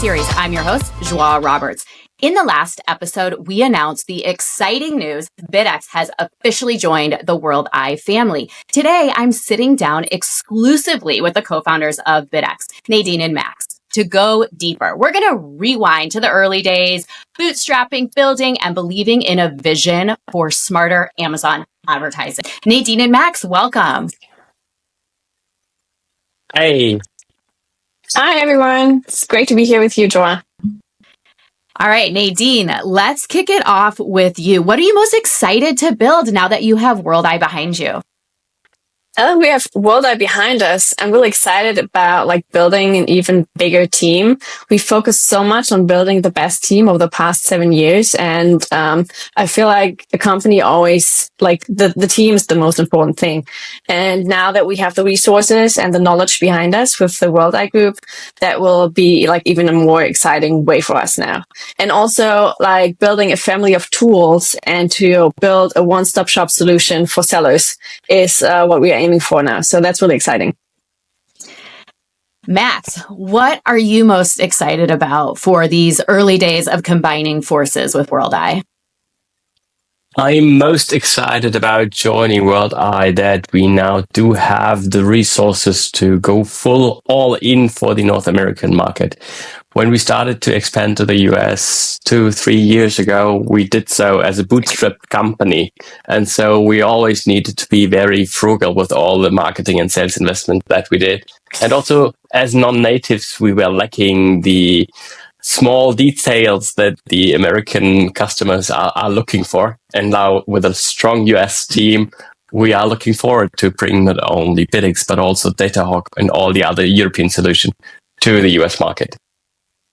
series. I'm your host, Joie Roberts. In the last episode, we announced the exciting news BidX has officially joined the Worldeye family. Today, I'm sitting down exclusively with the co-founders of BidX, Nadine and Max, to go deeper. We're going to rewind to the early days, bootstrapping, building, and believing in a vision for smarter Amazon advertising. Nadine and Max, welcome. Hey. Hi, everyone. It's great to be here with you, Joa. All right, Nadine, let's kick it off with you. What are you most excited to build now that you have Worldeye behind you? We have Worldeye behind us. I'm really excited about building an even bigger team. We focused so much on building the best team over the past 7 years. And I feel like the company always, the team is the most important thing. And now that we have the resources and the knowledge behind us with the Worldeye group, that will be even a more exciting way for us now. And also building a family of tools and to build a one-stop shop solution for sellers is what we are aiming for now. So that's really exciting. Max, what are you most excited about for these early days of combining forces with Worldeye? I'm most excited about joining Worldeye that we now do have the resources to go full all in for the North American market. When we started to expand to the US 2-3 years ago, we did so as a bootstrapped company. And so we always needed to be very frugal with all the marketing and sales investment that we did. And also as non-natives, we were lacking the small details that the American customers are looking for. And now with a strong US team, we are looking forward to bring not only BidX, but also DataHawk and all the other European solutions to the US market.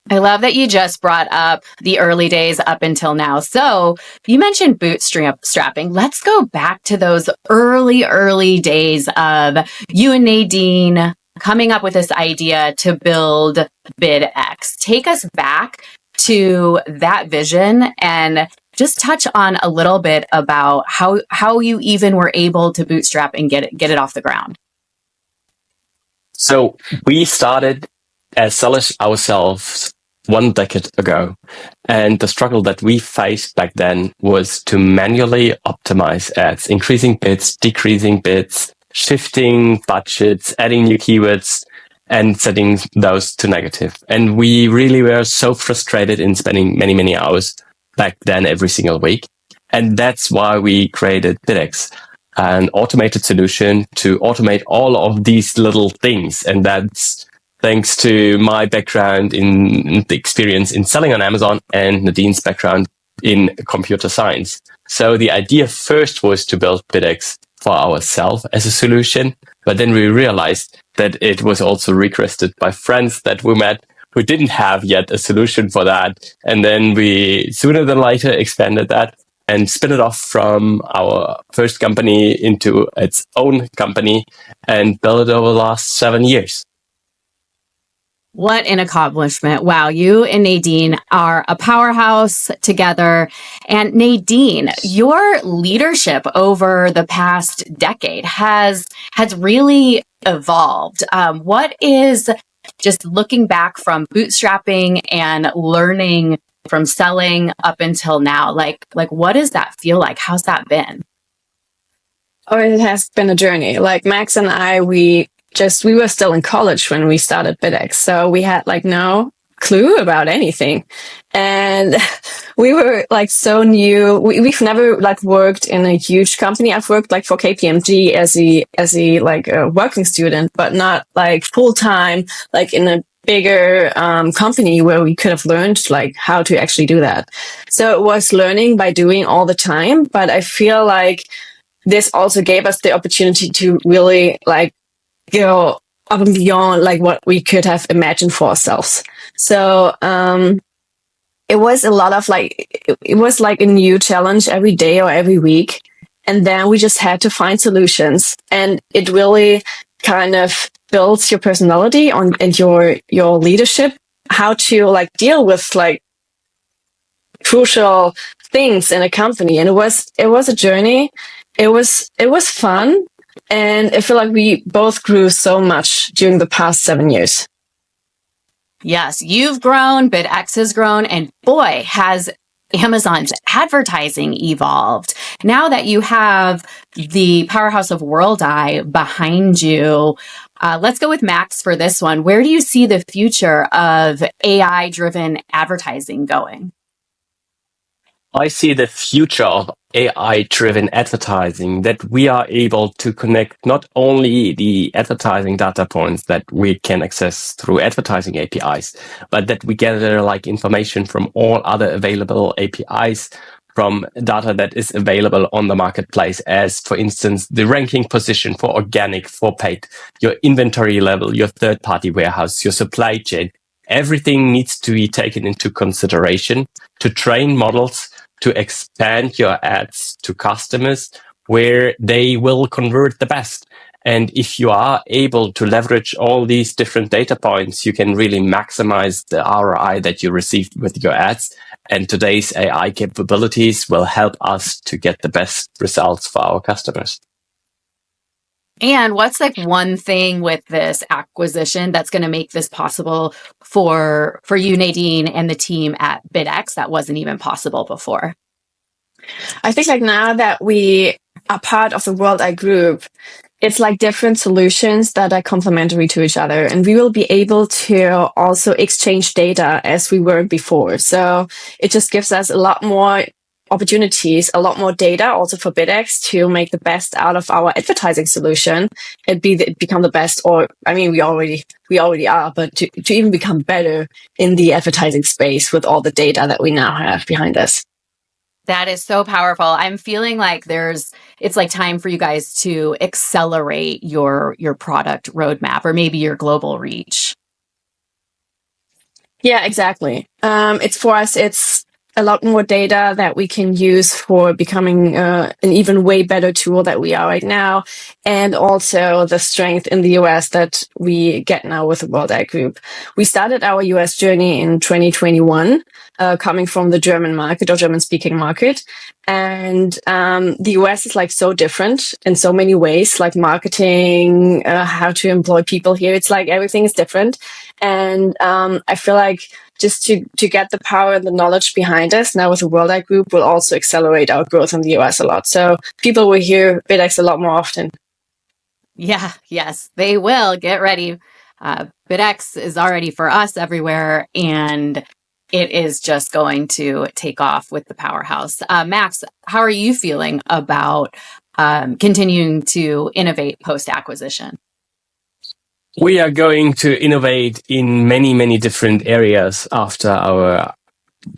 I love that you just brought up the early days up until now. So you mentioned bootstrapping. Let's go back to those early days of you and Nadine coming up with this idea to build BidX. Take us back to that vision and just touch on a little bit about how you even were able to bootstrap and get it off the ground. So we started as sellers ourselves 1 decade ago. And the struggle that we faced back then was to manually optimize ads, increasing bids, decreasing bids, shifting budgets, adding new keywords, and setting those to negative. And we really were so frustrated in spending many hours back then every single week. And that's why we created BidX, an automated solution to automate all of these little things. And that's thanks to my background in the experience in selling on Amazon and Nadine's background in computer science. So the idea first was to build BidX for ourselves as a solution, but then we realized that it was also requested by friends that we met who didn't have yet a solution for that. And then we sooner than later expanded that and spin it off from our first company into its own company and built it over the last 7 years. What an accomplishment. Wow. You and Nadine are a powerhouse together. And Nadine, your leadership over the past decade has really evolved. What is, just looking back from bootstrapping and learning from selling up until now, what does that feel like? How's that been? Oh, it has been a journey. Max and I, we were still in college when we started BidX. So we had no clue about anything. And we were so new. We've never worked in a huge company. I've worked for KPMG as a working student, but not full time, in a bigger company where we could have learned how to actually do that. So it was learning by doing all the time. But I feel this also gave us the opportunity to really go up and beyond what we could have imagined for ourselves. So it was a lot of it was a new challenge every day or every week. And then we just had to find solutions. And it really kind of builds your personality and your leadership, how to deal with crucial things in a company. And it was a journey. It was fun. And I feel we both grew so much during the past 7 years. Yes, you've grown, BidX has grown, and boy, has Amazon's advertising evolved. Now that you have the powerhouse of Worldeye behind you, let's go with Max for this one. Where do you see the future of AI-driven advertising going? I see the future of AI-driven advertising, that we are able to connect not only the advertising data points that we can access through advertising APIs, but that we gather like information from all other available APIs, from data that is available on the marketplace, as for instance, the ranking position for organic, for paid, your inventory level, your third-party warehouse, your supply chain. Everything needs to be taken into consideration to train models to expand your ads to customers where they will convert the best. And if you are able to leverage all these different data points, you can really maximize the ROI that you received with your ads. And today's AI capabilities will help us to get the best results for our customers. And what's like one thing with this acquisition that's going to make this possible for you, Nadine, and the team at BidX that wasn't even possible before? I think like now that we are part of the Worldeye group, it's like different solutions that are complementary to each other. And we will be able to also exchange data as we were before. So it just gives us a lot more opportunities, a lot more data also for BidX to make the best out of our advertising solution and become the best, or I mean, we already are, but to even become better in the advertising space with all the data that we now have behind us. That is so powerful. I'm feeling like it's like time for you guys to accelerate your product roadmap or maybe your global reach. Yeah, exactly. It's for us, it's a lot more data that we can use for becoming an even way better tool that we are right now. And also the strength in the US that we get now with the Worldeye Group. We started our US journey in 2021, coming from the German market or German speaking market. And the US is like so different in so many ways, like marketing, how to employ people here. It's like everything is different. And I feel like just to get the power and the knowledge behind us now with the Worldeye Group will also accelerate our growth in the US a lot. So people will hear BidX a lot more often. Yeah, yes, they will. Get ready. BidX is already for us everywhere, and it is just going to take off with the powerhouse. Max, how are you feeling about continuing to innovate post-acquisition? We are going to innovate in many, many different areas after our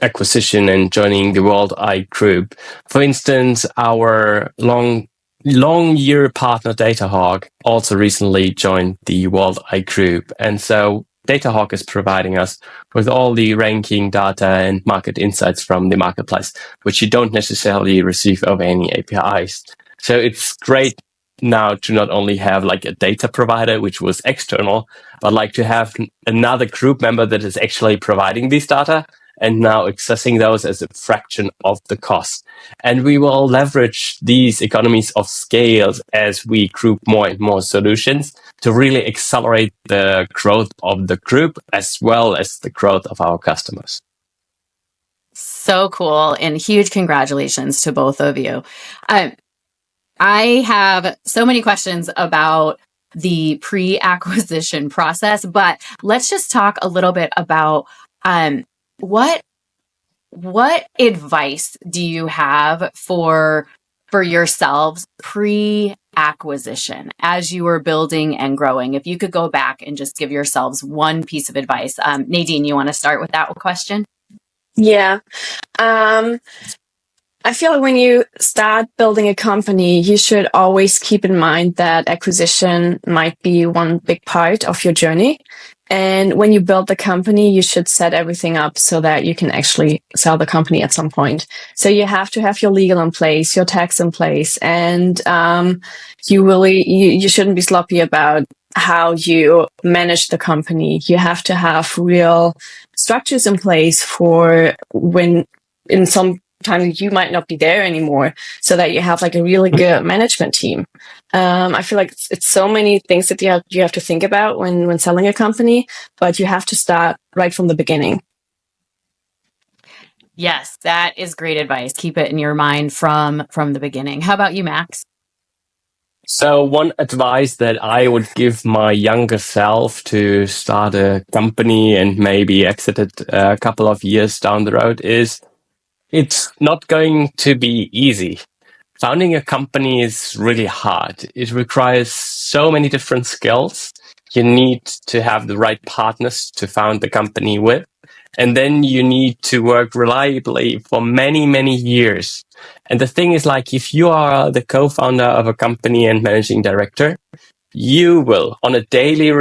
acquisition and joining the Worldeye group. For instance, our long year partner Datahawk also recently joined the Worldeye group. And so Datahawk is providing us with all the ranking data and market insights from the marketplace, which you don't necessarily receive over any APIs. So it's great now to not only have like a data provider, which was external, but like to have another group member that is actually providing these data and now accessing those as a fraction of the cost. And we will leverage these economies of scale as we group more and more solutions to really accelerate the growth of the group as well as the growth of our customers. So cool, and huge congratulations to both of you. I have so many questions about the pre-acquisition process, but let's just talk a little bit about what advice do you have for yourselves pre-acquisition as you were building and growing? If you could go back and just give yourselves one piece of advice. Nadine, you want to start with that question? Yeah. I feel like when you start building a company, you should always keep in mind that acquisition might be one big part of your journey. And when you build the company, you should set everything up so that you can actually sell the company at some point. So you have to have your legal in place, your tax in place, and you shouldn't be sloppy about how you manage the company. You have to have real structures in place for when in some time you might not be there anymore, so that you have like a really good management team. I feel like it's so many things that you have to think about when selling a company, but you have to start right from the beginning. Yes, that is great advice. Keep it in your mind from the beginning. How about you, Max? So one advice that I would give my younger self to start a company and maybe exit it a couple of years down the road is it's not going to be easy. Founding a company is really hard. It requires so many different skills. You need to have the right partners to found the company with. And then you need to work reliably for many, many years. And the thing is, like, if you are the co-founder of a company and managing director, you will on a daily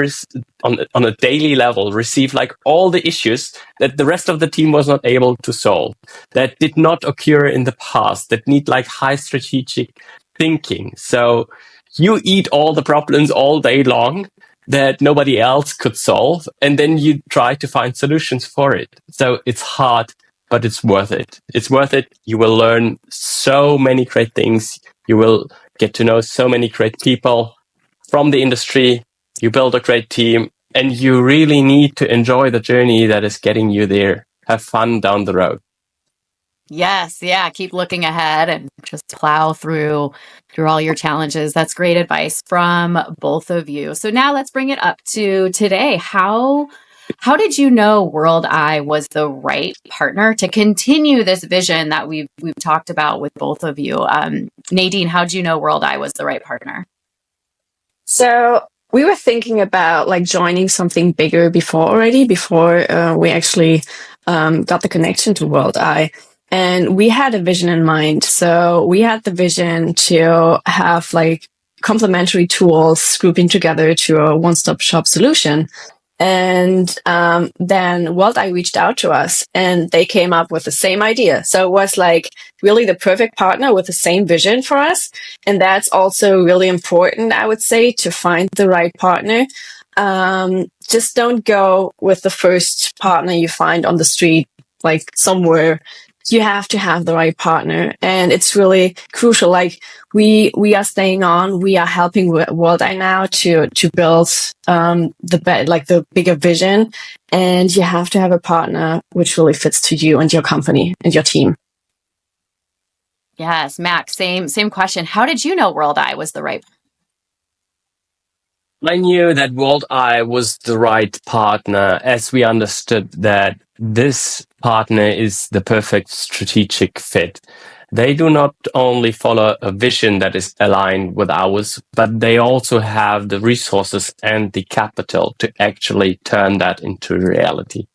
on a daily level receive like all the issues that the rest of the team was not able to solve, that did not occur in the past, that need like high strategic thinking. So you eat all the problems all day long that nobody else could solve, and then you try to find solutions for it. So it's hard, but it's worth it. It's worth it. You will learn so many great things. You will get to know so many great people from the industry. You build a great team, and you really need to enjoy the journey that is getting you there. Have fun down the road. Yes, yeah, keep looking ahead and just plow through all your challenges. That's great advice from both of you. So now let's bring it up to today. How did you know Worldeye was the right partner to continue this vision that we've talked about with both of you? Nadine, how did you know Worldeye was the right partner? So we were thinking about like joining something bigger before we actually got the connection to Worldeye. And we had a vision in mind. So we had the vision to have like complementary tools grouping together to a one-stop shop solution. And then Worldeye reached out to us and they came up with the same idea. So it was like really the perfect partner with the same vision for us. And that's also really important, I would say, to find the right partner. Just don't go with the first partner you find on the street, like somewhere. You have to have the right partner, and it's really crucial. Like we are staying on. We are helping Worldeye now to build the bigger vision, and you have to have a partner which really fits to you and your company and your team. Yes, Max, same question. How did you know Worldeye was the right? I knew that Worldeye was the right partner as we understood that this partner is the perfect strategic fit. They do not only follow a vision that is aligned with ours, but they also have the resources and the capital to actually turn that into reality.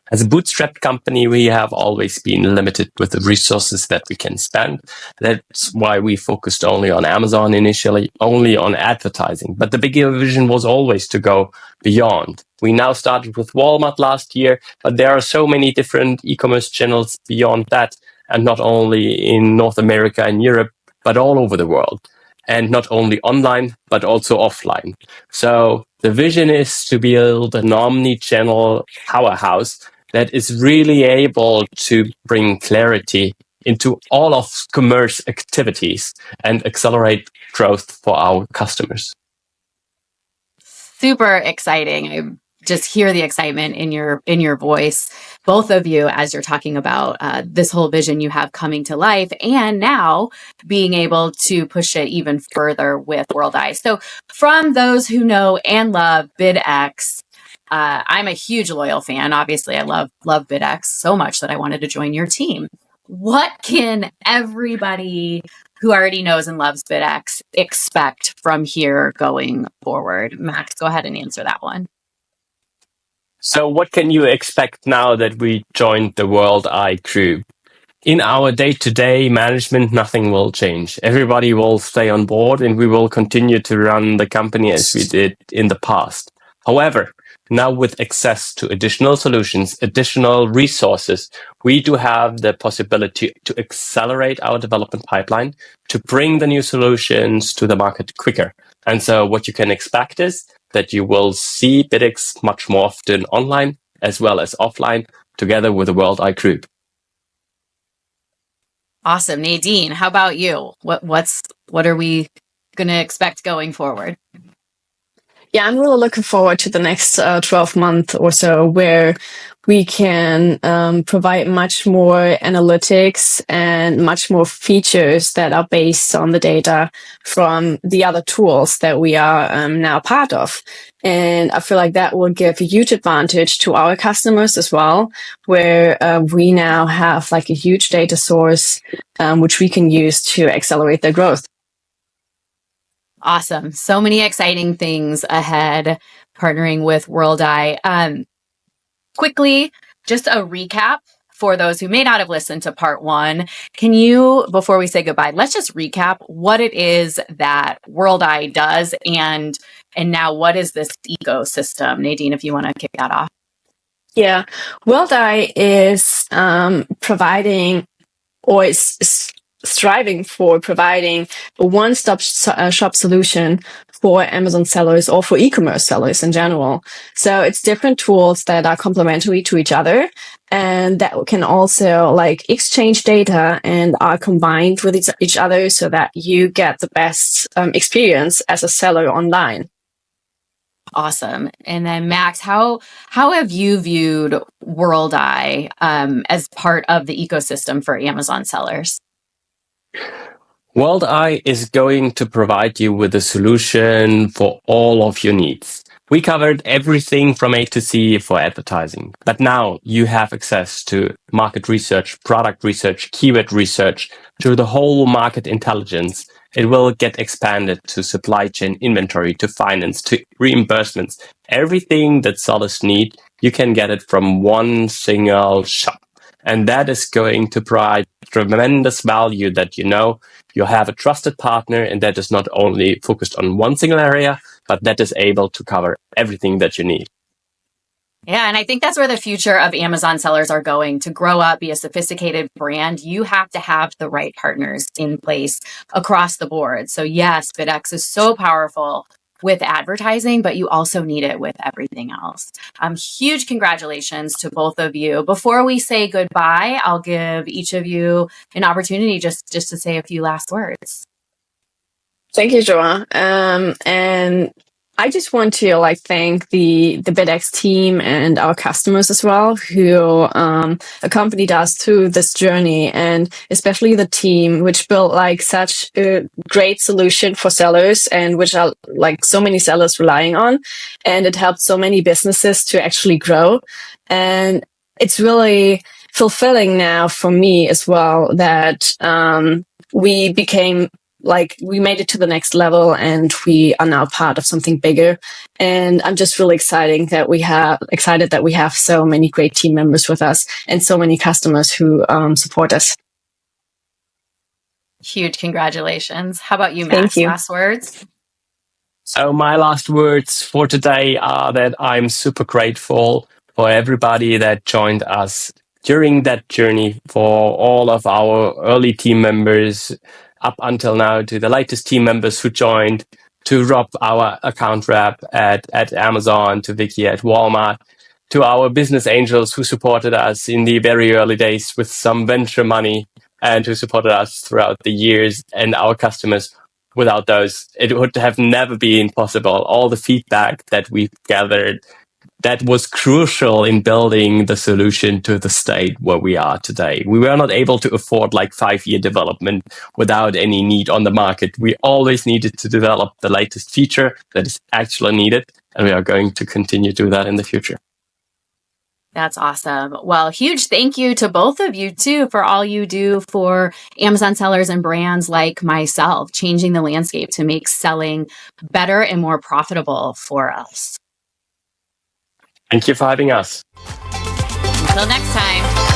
As a bootstrapped company, we have always been limited with the resources that we can spend. That's why we focused only on Amazon initially, only on advertising. But the bigger vision was always to go beyond. We now started with Walmart last year, but there are so many different e-commerce channels beyond that, and not only in North America and Europe, but all over the world. And not only online, but also offline. So the vision is to build an omni-channel powerhouse that is really able to bring clarity into all of commerce activities and accelerate growth for our customers. Super exciting. I just hear the excitement in your voice, both of you, as you're talking about this whole vision you have coming to life, and now being able to push it even further with Worldeye. So, from those who know and love BidX, I'm a huge loyal fan. Obviously, I love BidX so much that I wanted to join your team. What can everybody who already knows and loves BidX expect from here going forward? Max, go ahead and answer that one. So what can you expect now that we joined the Worldeye crew? In our day-to-day management, nothing will change. Everybody will stay on board and we will continue to run the company as we did in the past. However, now with access to additional solutions, additional resources, we do have the possibility to accelerate our development pipeline, to bring the new solutions to the market quicker. And so what you can expect is that you will see BidX much more often online as well as offline together with the Worldeye group. Awesome. Nadine, how about you? What are we going to expect going forward? Yeah, I'm really looking forward to the next 12 months or so, where we can provide much more analytics and much more features that are based on the data from the other tools that we are now part of. And I feel like that will give a huge advantage to our customers as well, where we now have like a huge data source which we can use to accelerate their growth. Awesome. So many exciting things ahead partnering with Worldeye. Quickly, just a recap for those who may not have listened to part one. Can you, before we say goodbye, let's just recap what it is that Worldeye does and now what is this ecosystem? Nadine, if you want to kick that off. Yeah, Worldeye is providing or is striving for providing a one-stop shop solution for Amazon sellers or for e-commerce sellers in general. So it's different tools that are complementary to each other and that can also like exchange data and are combined with each other so that you get the best experience as a seller online. Awesome. And then Max, how have you viewed Worldeye as part of the ecosystem for Amazon sellers? Worldeye is going to provide you with a solution for all of your needs. We covered everything from A to Z for advertising, but now you have access to market research, product research, keyword research, to the whole market intelligence. It will get expanded to supply chain inventory, to finance, to reimbursements. Everything that sellers need, you can get it from one single shop. And that is going to provide tremendous value that you have a trusted partner and that is not only focused on one single area, but that is able to cover everything that you need. Yeah, and I think that's where the future of Amazon sellers are going. To grow up, be a sophisticated brand, you have to have the right partners in place across the board. So yes, BidX is so powerful with advertising, but you also need it with everything else. Huge congratulations to both of you. Before we say goodbye, I'll give each of you an opportunity just to say a few last words. Thank you, Joa. And I just want to thank the BidX team and our customers as well who accompanied us through this journey, and especially the team which built such a great solution for sellers and which are so many sellers relying on, and it helped so many businesses to actually grow. And it's really fulfilling now for me as well that we became we made it to the next level and we are now part of something bigger. And I'm just really excited that we have so many great team members with us and so many customers who support us. Huge congratulations. How about you, Max? Thank you. Last words? So my last words for today are that I'm super grateful for everybody that joined us during that journey, for all of our early team members up until now, to the latest team members who joined, to Rob, our account rep at Amazon, to Vicky at Walmart, to our business angels who supported us in the very early days with some venture money and who supported us throughout the years, and our customers. Without those, it would have never been possible. All the feedback that we've gathered, that was crucial in building the solution to the state where we are today. We were not able to afford 5-year development without any need on the market. We always needed to develop the latest feature that is actually needed, and we are going to continue to do that in the future. That's awesome. Well, huge thank you to both of you too for all you do for Amazon sellers and brands like myself, changing the landscape to make selling better and more profitable for us. Thank you for having us. Until next time.